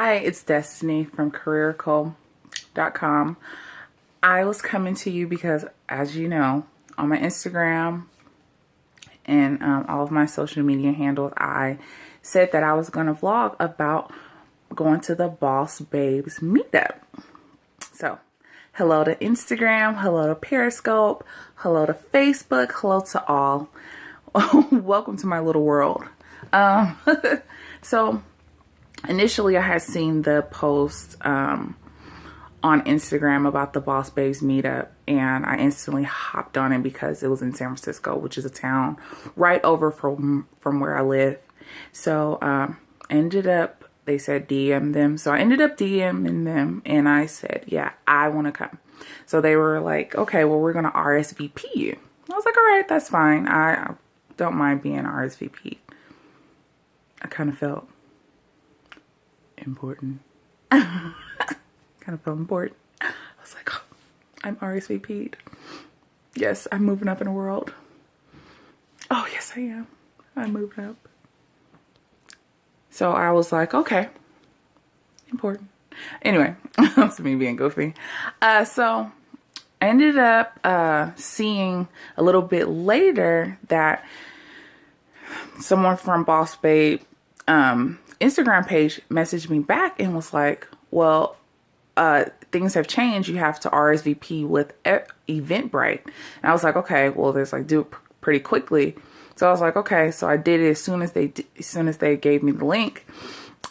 Hi, it's Destiny from Careericle.com. I was coming to you because, as you know, on my Instagram and all of my social media handles, I said that I was going to vlog about going to the Boss Babes meetup. So, hello to Instagram, hello to Periscope, hello to Facebook, hello to all. Welcome to my little world. So, initially I had seen the post on Instagram about the Boss Babes meetup, and I instantly hopped on it because it was in San Francisco, which is a town right over from where I live. So they said DM them. So I ended up DMing them and I said, yeah, I want to come. So they were like, okay, well, we're going to RSVP you. I was like, all right, that's fine. I don't mind being RSVP. I kind of felt important. Kind of felt important. I was like, oh, I'm RSVP'd. Yes, I'm moving up in the world. Oh, yes, I am. I'm moving up. So I was like, okay, important. Anyway, that's me being goofy. So I ended up seeing a little bit later that someone from Boss Babe Instagram page messaged me back and was like, well, things have changed. You have to RSVP with Eventbrite. And I was like, okay, well, there's like do it pretty quickly. So I was like, okay. So I did it as soon as they gave me the link,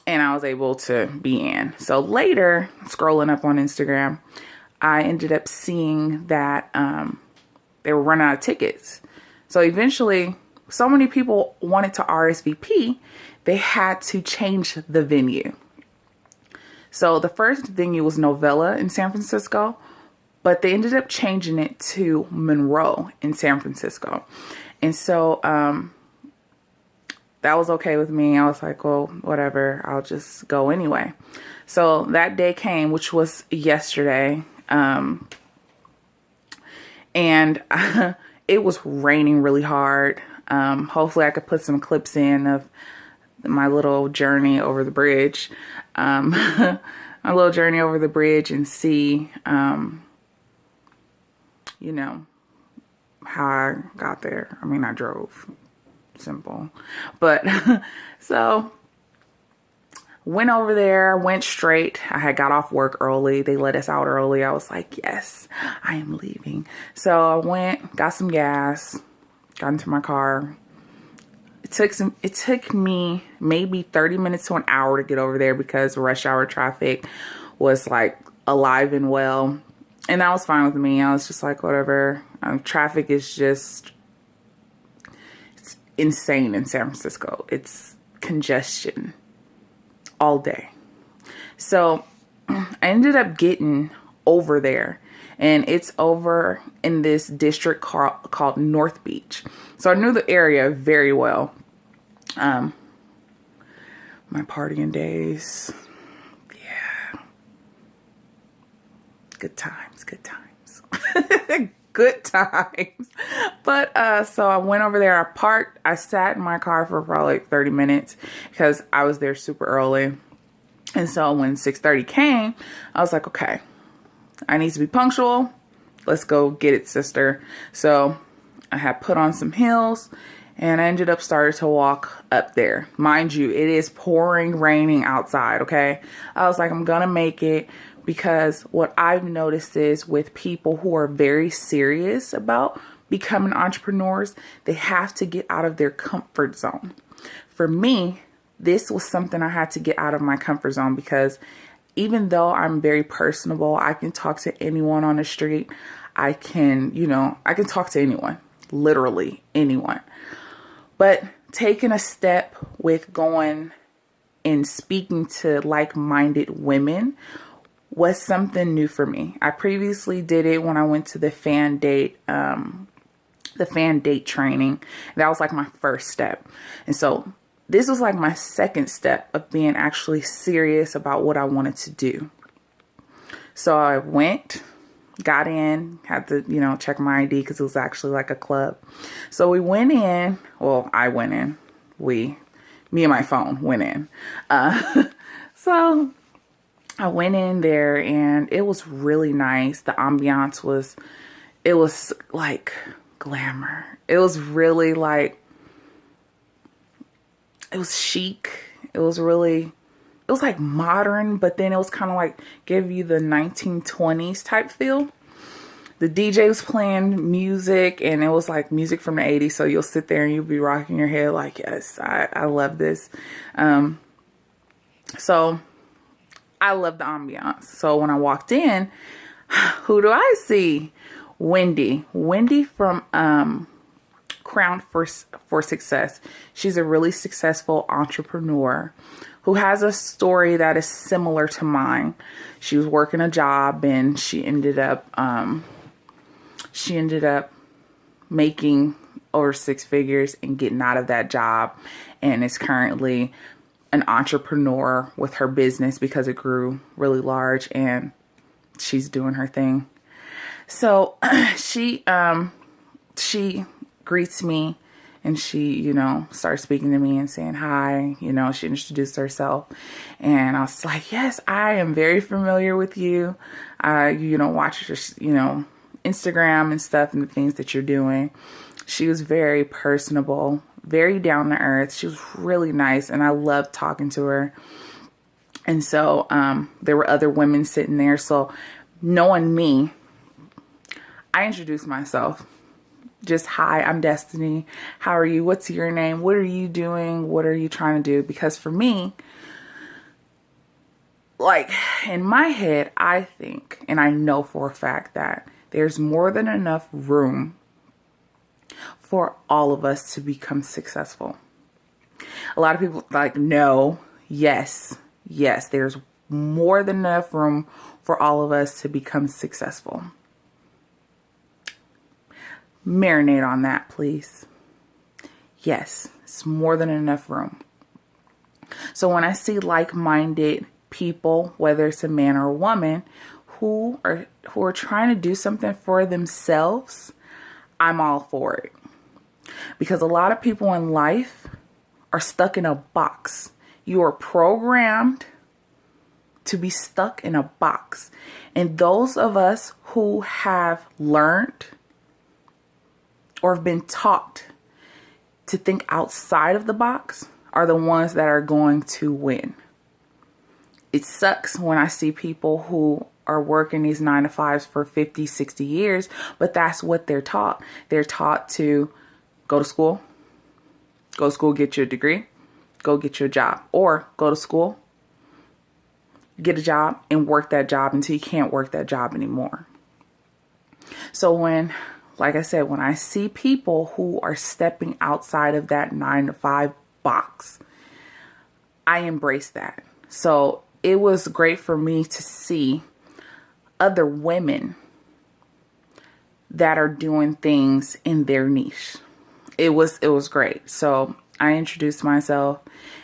and I was able to be in. So later, scrolling up on Instagram, I ended up seeing that they were running out of tickets. So eventually, so many people wanted to RSVP, they had to change the venue. So the first venue was Novella in San Francisco, but they ended up changing it to Monroe in San Francisco. And so that was okay with me. I was like, well, whatever, I'll just go anyway. So that day came, which was yesterday. And it was raining really hard. Hopefully I could put some clips in of my little journey over the bridge. My little journey over the bridge and see, you know, how I got there. I mean, I drove, simple, but so went over there, went straight. I had got off work early. They let us out early. I was like, yes, I am leaving. So I went, got some gas, got into my car. It took me maybe 30 minutes to an hour to get over there because rush hour traffic was like alive and well. And that was fine with me. I was just like, whatever. Traffic is just, it's insane in San Francisco. It's congestion all day. So I ended up getting over there. And it's over in this district called North Beach. So I knew the area very well. My partying days. Yeah. Good times, good times. Good times. But so I went over there. I sat in my car for probably like 30 minutes because I was there super early. And so when 6:30 came, I was like, okay, I need to be punctual. Let's go get it, sister. So I had put on some heels and I ended up starting to walk up there. Mind you, it is pouring, raining outside, okay? I was like, I'm gonna make it, because what I've noticed is with people who are very serious about becoming entrepreneurs, they have to get out of their comfort zone. For me, this was something I had to get out of my comfort zone because even though I'm very personable, I can talk to anyone on the street. I can talk to anyone, literally anyone. But taking a step with going and speaking to like-minded women was something new for me. I previously did it when I went to the fan date training. That was like my first step. And so this was like my second step of being actually serious about what I wanted to do. So I went, got in, had to, check my ID because it was actually like a club. So we went in. Well, I went in. Me and my phone went in. So I went in there and it was really nice. The ambiance it was like glamour. It was really like, it was chic. It was like modern, but then it was kind of like give you the 1920s type feel. The DJ was playing music, and it was like music from the 80s. So you'll sit there and you'll be rocking your head like, yes, I love this. So I love the ambiance. So when I walked in, who do I see? Wendy from Crowned for Success. She's a really successful entrepreneur who has a story that is similar to mine. She was working a job and she ended up making over 6 figures and getting out of that job, and is currently an entrepreneur with her business because it grew really large, and she's doing her thing. So she greets me, and she, starts speaking to me and saying hi. She introduced herself, and I was like, yes, I am very familiar with you. Watch your, Instagram and stuff and the things that you're doing. She was very personable, very down to earth. She was really nice, and I loved talking to her. And so there were other women sitting there. So knowing me, I introduced myself. Just, hi, I'm Destiny. How are you? What's your name? What are you doing? What are you trying to do? Because for me, like in my head, I think, and I know for a fact that there's more than enough room for all of us to become successful. A lot of people like, no, yes, there's more than enough room for all of us to become successful. Marinate on that, please. Yes, it's more than enough room. So when I see like-minded people, whether it's a man or a woman, who are trying to do something for themselves, I'm all for it. Because a lot of people in life are stuck in a box. You are programmed to be stuck in a box. And those of us who have learned or have been taught to think outside of the box are the ones that are going to win. It sucks when I see people who are working these 9-to-5s for 50, 60 years, but that's what they're taught. They're taught to go to school, get your degree, go get your job, or go to school, get a job, and work that job until you can't work that job anymore. So like I said, when I see people who are stepping outside of that 9-to-5 box, I embrace that. So it was great for me to see other women that are doing things in their niche. It was great. So I introduced myself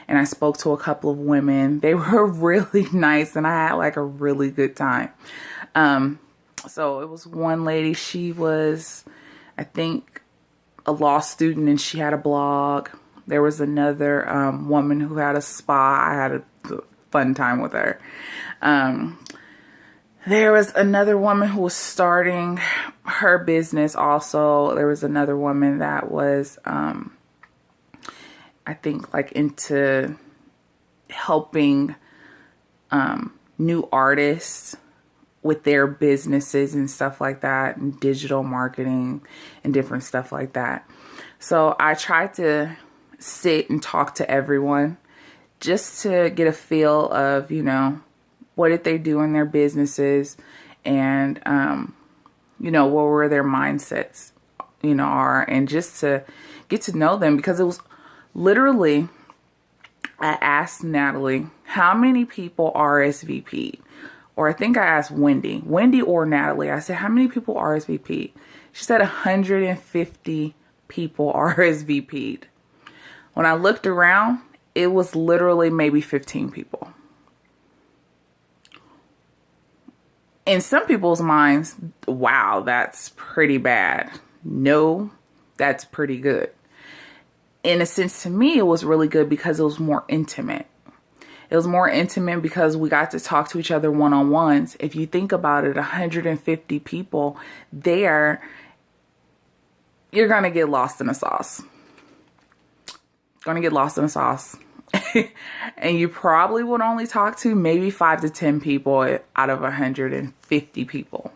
and I spoke to a couple of women. They were really nice and I had like a really good time. So it was one lady, she was, I think, a law student and she had a blog. There was another woman who had a spa. I had a fun time with her. There was another woman who was starting her business also. There was another woman that was, I think, like into helping new artists with their businesses and stuff like that, and digital marketing and different stuff like that. So I tried to sit and talk to everyone just to get a feel of, what did they do in their businesses, and, what were their mindsets, are, and just to get to know them, because it was literally, I asked Natalie, how many people RSVP'd? Or I think I asked Wendy or Natalie. I said, how many people RSVP'd? She said 150 people RSVP'd. When I looked around, it was literally maybe 15 people. In some people's minds, wow, that's pretty bad. No, that's pretty good. In a sense, to me, it was really good because it was more intimate. It was more intimate because we got to talk to each other one-on-ones. If you think about it, 150 people there, you're going to get lost in the sauce. Going to get lost in the sauce. And you probably would only talk to maybe 5 to 10 people out of 150 people.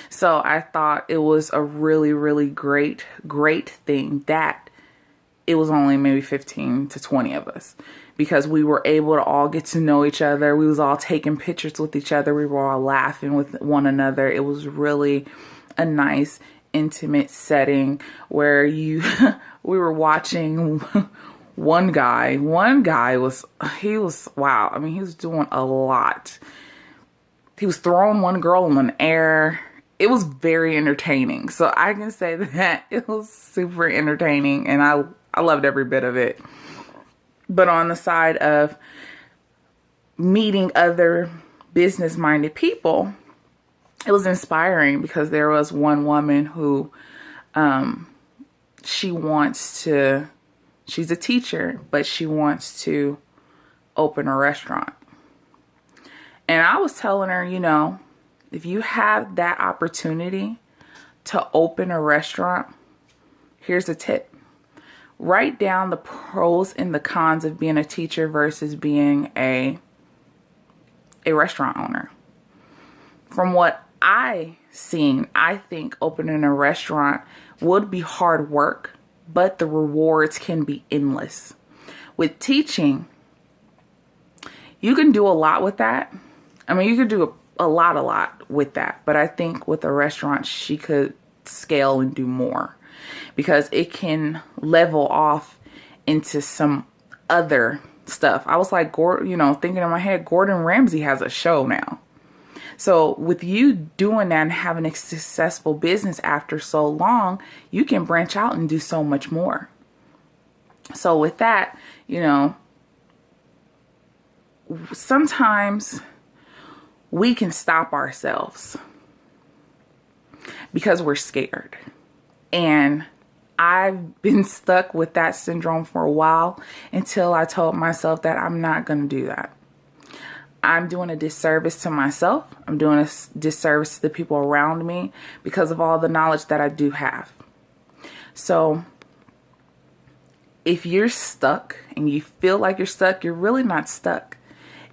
So I thought it was a really, really great thing that it was only maybe 15 to 20 of us, because we were able to all get to know each other. We was all taking pictures with each other. We were all laughing with one another. It was really a nice, intimate setting where we were watching one guy was wow. I mean, he was doing a lot. He was throwing one girl in the air. It was very entertaining. So I can say that it was super entertaining, and I loved every bit of it. But on the side of meeting other business-minded people, it was inspiring because there was one woman who, she's a teacher, but she wants to open a restaurant. And I was telling her, if you have that opportunity to open a restaurant, here's a tip. Write down the pros and the cons of being a teacher versus being a restaurant owner. From what I seen, I think opening a restaurant would be hard work, but the rewards can be endless. With teaching, you can do a lot with that. I mean, you could do a lot with that. But I think with a restaurant, she could scale and do more, because it can level off into some other stuff. I was like, thinking in my head, Gordon Ramsay has a show now. So with you doing that and having a successful business after so long, you can branch out and do so much more. So with that, sometimes we can stop ourselves because we're scared. And I've been stuck with that syndrome for a while until I told myself that I'm not going to do that. I'm doing a disservice to myself. I'm doing a disservice to the people around me because of all the knowledge that I do have. So if you're stuck and you feel like you're stuck, you're really not stuck.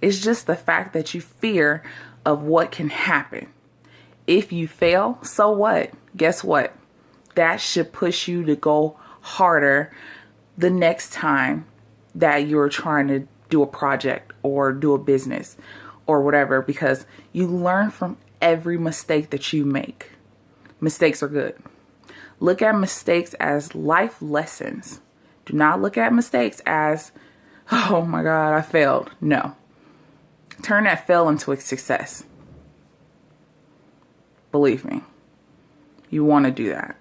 It's just the fact that you fear of what can happen. If you fail, so what? Guess what? That should push you to go harder the next time that you're trying to do a project or do a business or whatever, because you learn from every mistake that you make. Mistakes are good. Look at mistakes as life lessons. Do not look at mistakes as, oh my God, I failed. No. Turn that fail into a success. Believe me, you want to do that.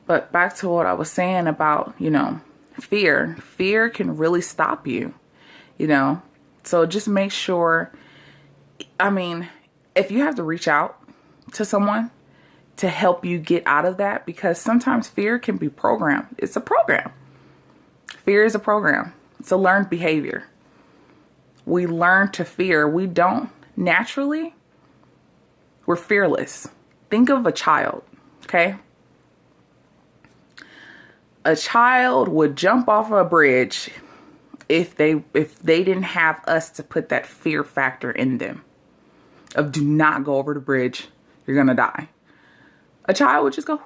But back to what I was saying about, fear. Fear can really stop you, So just make sure, if you have to reach out to someone to help you get out of that, because sometimes fear can be programmed. It's a program. Fear is a program. It's a learned behavior. We learn to fear. We don't naturally. We're fearless. Think of a child, okay? A child would jump off a bridge if they didn't have us to put that fear factor in them of do not go over the bridge, you're gonna die. A child would just go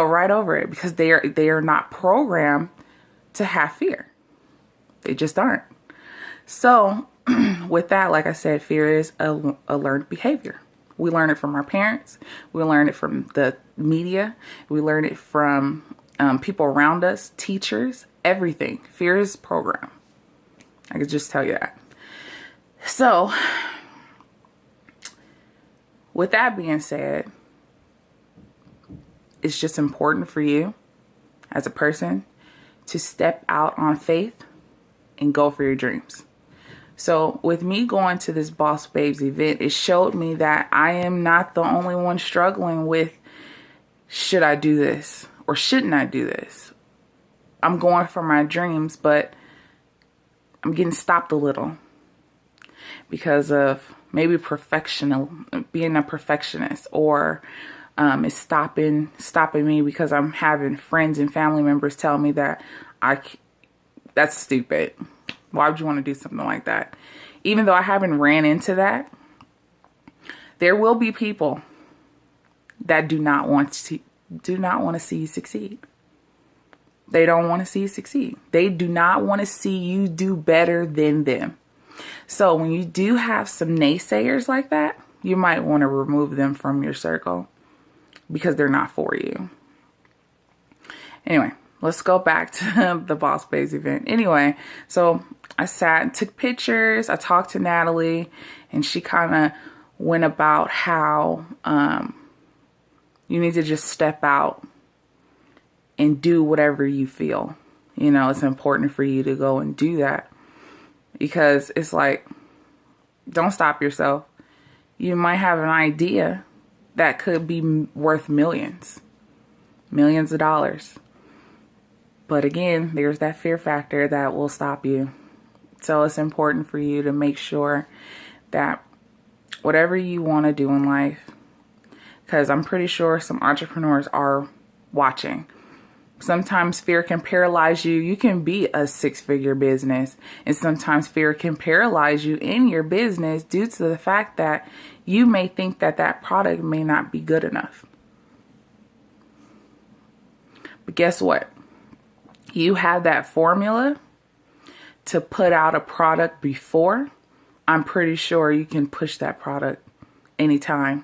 right over it because they are not programmed to have fear. They just aren't. So with that, like I said, fear is a learned behavior. We learn it from our parents. We learn it from the media. We learn it from people around us, teachers, everything. Fear is programmed. I could just tell you that. So with that being said, it's just important for you as a person to step out on faith and go for your dreams. So with me going to this Boss Babes event, it showed me that I am not the only one struggling with, should I do this or shouldn't I do this? I'm going for my dreams, but I'm getting stopped a little because of maybe being a perfectionist, or it's stopping me because I'm having friends and family members tell me that that's stupid. Why would you want to do something like that? Even though I haven't ran into that, there will be people that do not want to see you succeed. They don't want to see you succeed. They do not want to see you do better than them. So when you do have some naysayers like that, you might want to remove them from your circle because they're not for you. Anyway, let's go back to the Boss Babes event. Anyway, so I sat and took pictures. I talked to Natalie, and she kind of went about how you need to just step out and do whatever you feel. You know, it's important for you to go and do that, because it's like, don't stop yourself. You might have an idea that could be worth millions of dollars. But again, there's that fear factor that will stop you. So it's important for you to make sure that whatever you want to do in life, because I'm pretty sure some entrepreneurs are watching. Sometimes fear can paralyze you. You can be a 6-figure business, and sometimes fear can paralyze you in your business due to the fact that you may think that that product may not be good enough. But guess what? You have that formula to put out a product before. I'm pretty sure you can push that product anytime.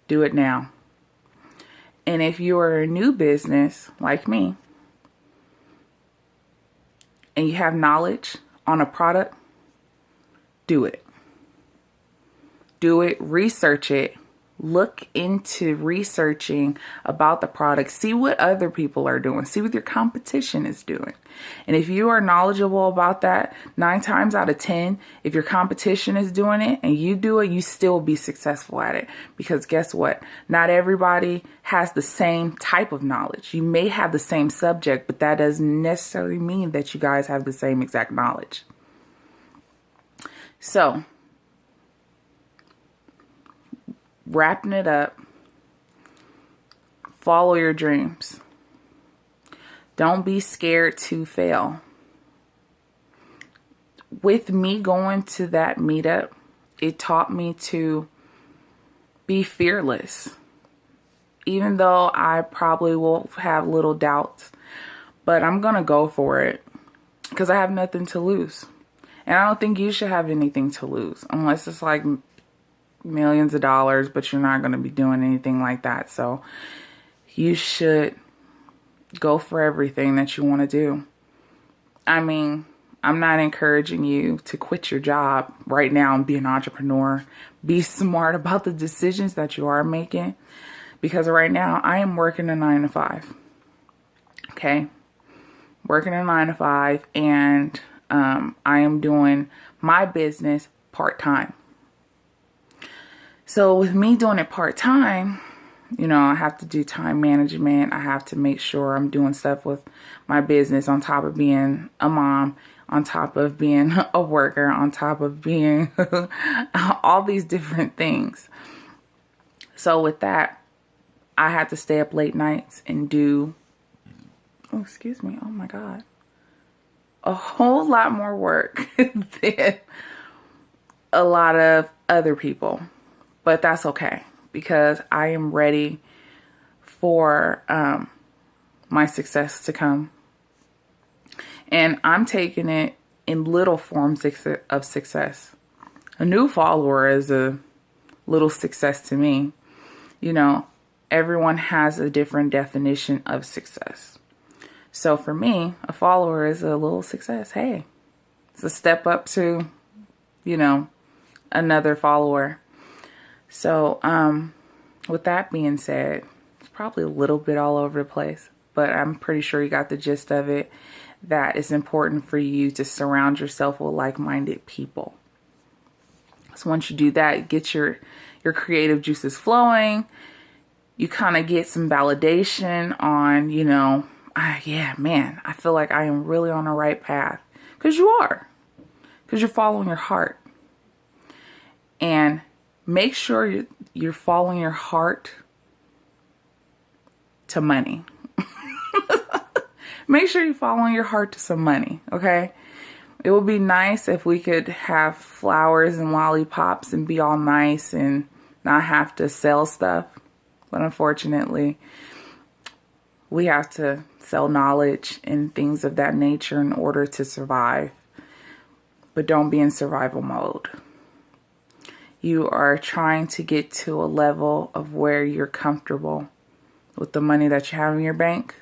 Do it now. And if you are a new business like me and you have knowledge on a product, do it. Do it, research it. Look into researching about the product. See what other people are doing. See what your competition is doing. And if you are knowledgeable about that, 9 times out of 10, if your competition is doing it and you do it, you still be successful at it. Because guess what? Not everybody has the same type of knowledge. You may have the same subject, but that doesn't necessarily mean that you guys have the same exact knowledge. So, wrapping it up, follow your dreams. Don't be scared to fail. With me going to that meetup, it taught me to be fearless. Even though I probably will have little doubts, but I'm going to go for it because I have nothing to lose. And I don't think you should have anything to lose unless it's like millions of dollars, but you're not going to be doing anything like that. So you should go for everything that you want to do. I mean, I'm not encouraging you to quit your job right now and be an entrepreneur. Be smart about the decisions that you are making, because right now I am working a 9-to-5. Okay. Working a 9-to-5, and I am doing my business part-time. So with me doing it part-time, you know, I have to do time management. I have to make sure I'm doing stuff with my business on top of being a mom, on top of being a worker, on top of being all these different things. So with that, I had to stay up late nights and do, oh, excuse me, oh my God, a whole lot more work than a lot of other people. But that's okay, because I am ready for my success to come. And I'm taking it in little forms of success. A new follower is a little success to me. You know, everyone has a different definition of success. So for me, a follower is a little success. Hey, it's a step up to, you know, another follower. So, with that being said, it's probably a little bit all over the place, but I'm pretty sure you got the gist of it, that it's important for you to surround yourself with like-minded people. So once you do that, get your creative juices flowing. You kind of get some validation on, you know, yeah, man, I feel like I am really on the right path. Because you are. Because you're following your heart. And make sure you're following your heart to money. Make sure you're following your heart to some money, okay? It would be nice if we could have flowers and lollipops and be all nice and not have to sell stuff. But unfortunately, we have to sell knowledge and things of that nature in order to survive. But don't be in survival mode. You are trying to get to a level of where you're comfortable with the money that you have in your bank,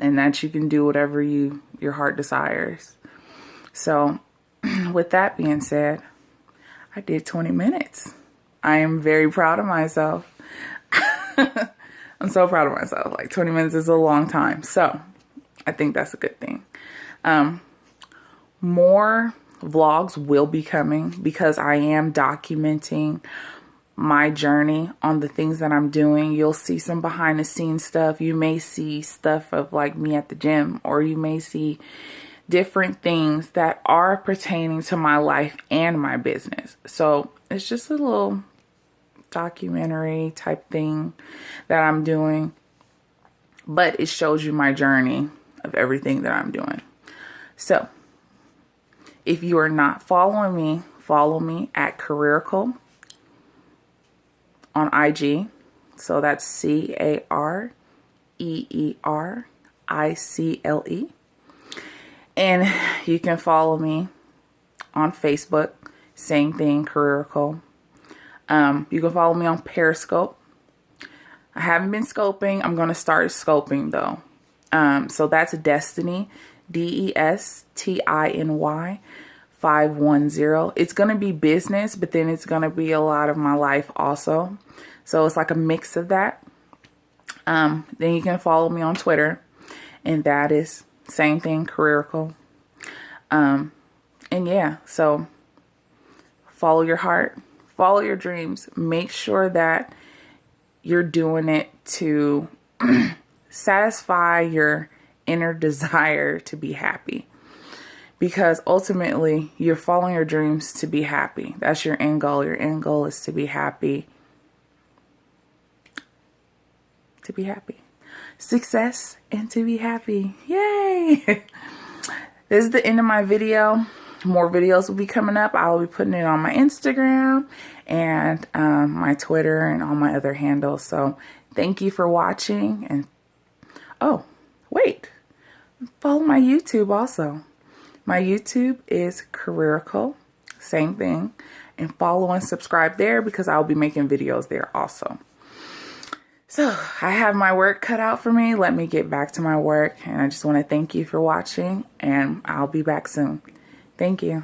and that you can do whatever your heart desires. So with that being said, I did 20 minutes. I am very proud of myself. I'm so proud of myself. Like 20 minutes is a long time. So I think that's a good thing. More vlogs will be coming because I am documenting my journey on the things that I'm doing. You'll see some behind the scenes stuff. You may see stuff of like me at the gym, or you may see different things that are pertaining to my life and my business. So it's just a little documentary type thing that I'm doing, but it shows you my journey of everything that I'm doing. So if you are not following me, follow me at Careericle on IG. So that's CAREERICLE. And you can follow me on Facebook, same thing, Careericle. You can follow me on Periscope. I haven't been scoping. I'm going to start scoping though. So that's Destiny, DESTINY 510. It's going to be business, but then it's going to be a lot of my life also. So it's like a mix of that. Then you can follow me on Twitter, and that is same thing, Careericle. And yeah, so follow your heart, follow your dreams. Make sure that you're doing it to satisfy your inner desire to be happy. Because ultimately, you're following your dreams to be happy. That's your end goal. Your end goal is to be happy. To be happy. Success and to be happy. Yay! This is the end of my video. More videos will be coming up. I will be putting it on my Instagram and my Twitter and all my other handles. So thank you for watching. And oh, wait. Follow my YouTube also. My YouTube is Careericle, same thing, and follow and subscribe there because I'll be making videos there also. So I have my work cut out for me. Let me get back to my work, and I just want to thank you for watching, and I'll be back soon. Thank you.